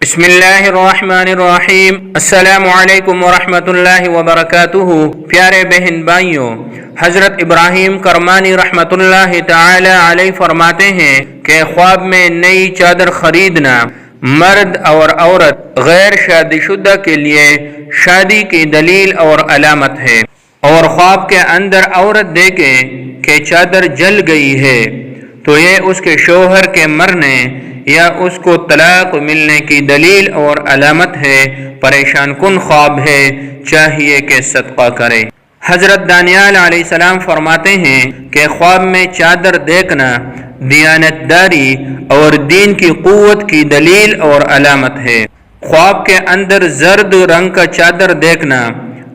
بسم اللہ الرحمن الرحیم۔ السلام علیکم ورحمۃ اللہ وبرکاتہ۔ پیارے بہن بھائیوں، حضرت ابراہیم کرمانی رحمۃ اللہ تعالی علیہ فرماتے ہیں کہ خواب میں نئی چادر خریدنا مرد اور عورت غیر شادی شدہ کے لیے شادی کی دلیل اور علامت ہے، اور خواب کے اندر عورت دیکھے کہ چادر جل گئی ہے تو یہ اس کے شوہر کے مرنے یا اس کو طلاق ملنے کی دلیل اور علامت ہے۔ پریشان کن خواب ہے، چاہیے کہ صدقہ کرے۔ حضرت دانیال علیہ السلام فرماتے ہیں کہ خواب میں چادر دیکھنا دیانتداری اور دین کی قوت کی دلیل اور علامت ہے۔ خواب کے اندر زرد رنگ کا چادر دیکھنا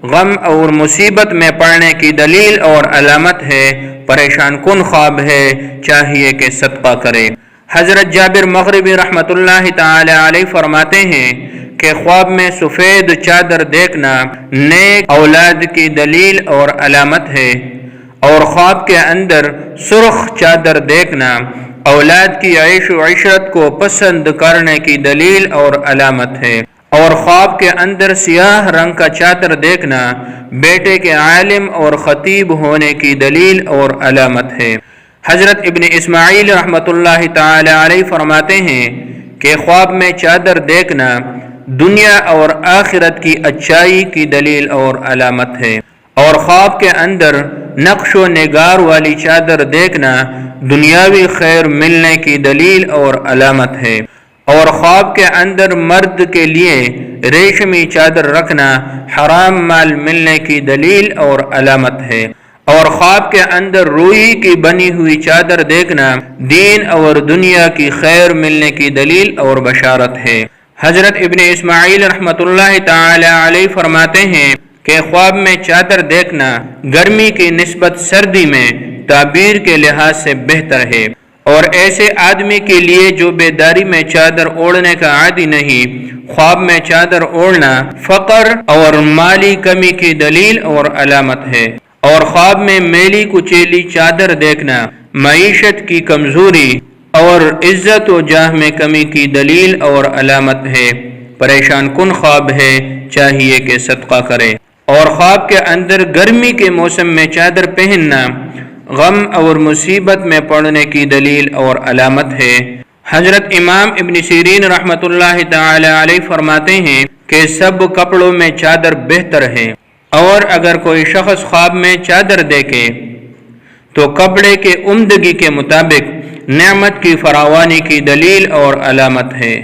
غم اور مصیبت میں پڑنے کی دلیل اور علامت ہے۔ پریشان کن خواب ہے، چاہیے کہ صدقہ کرے۔ حضرت جابر مغربی رحمۃ اللہ تعالی علیہ فرماتے ہیں کہ خواب میں سفید چادر دیکھنا نیک اولاد کی دلیل اور علامت ہے، اور خواب کے اندر سرخ چادر دیکھنا اولاد کی عیش و عشرت کو پسند کرنے کی دلیل اور علامت ہے، اور خواب کے اندر سیاہ رنگ کا چادر دیکھنا بیٹے کے عالم اور خطیب ہونے کی دلیل اور علامت ہے۔ حضرت ابن اسماعیل رحمۃ اللہ تعالی علیہ فرماتے ہیں کہ خواب میں چادر دیکھنا دنیا اور آخرت کی اچائی کی دلیل اور علامت ہے، اور خواب کے اندر نقش و نگار والی چادر دیکھنا دنیاوی خیر ملنے کی دلیل اور علامت ہے، اور خواب کے اندر مرد کے لیے ریشمی چادر رکھنا حرام مال ملنے کی دلیل اور علامت ہے، اور خواب کے اندر روئی کی بنی ہوئی چادر دیکھنا دین اور دنیا کی خیر ملنے کی دلیل اور بشارت ہے۔ حضرت ابن اسماعیل رحمۃ اللہ تعالی علیہ فرماتے ہیں کہ خواب میں چادر دیکھنا گرمی کی نسبت سردی میں تعبیر کے لحاظ سے بہتر ہے، اور ایسے آدمی کے لیے جو بیداری میں چادر اوڑھنے کا عادی نہیں، خواب میں چادر اوڑھنا فقر اور مالی کمی کی دلیل اور علامت ہے، اور خواب میں میلی کچیلی چادر دیکھنا معیشت کی کمزوری اور عزت و جاہ میں کمی کی دلیل اور علامت ہے۔ پریشان کن خواب ہے، چاہیے کہ صدقہ کرے، اور خواب کے اندر گرمی کے موسم میں چادر پہننا غم اور مصیبت میں پڑنے کی دلیل اور علامت ہے۔ حضرت امام ابن سیرین رحمۃ اللہ تعالی علیہ فرماتے ہیں کہ سب کپڑوں میں چادر بہتر ہے، اور اگر کوئی شخص خواب میں چادر دیکھے تو کپڑے کے عمدگی کے مطابق نعمت کی فراوانی کی دلیل اور علامت ہے۔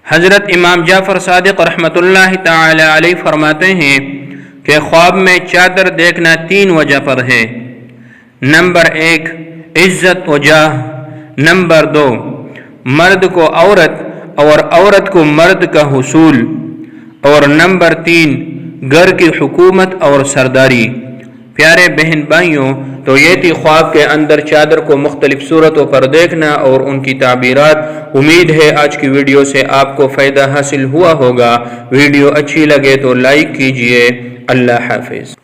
حضرت امام جعفر صادق رحمۃ اللہ تعالی علیہ فرماتے ہیں کہ خواب میں چادر دیکھنا 3 وجہ پر ہے۔ نمبر 1 عزت و جاہ، نمبر 2 مرد کو عورت اور عورت کو مرد کا حصول، اور نمبر 3 گھر کی حکومت اور سرداری۔ پیارے بہن بھائیوں، تو یہ تھی خواب کے اندر چادر کو مختلف صورتوں پر دیکھنا اور ان کی تعبیرات۔ امید ہے آج کی ویڈیو سے آپ کو فائدہ حاصل ہوا ہوگا۔ ویڈیو اچھی لگے تو لائک کیجئے۔ اللہ حافظ۔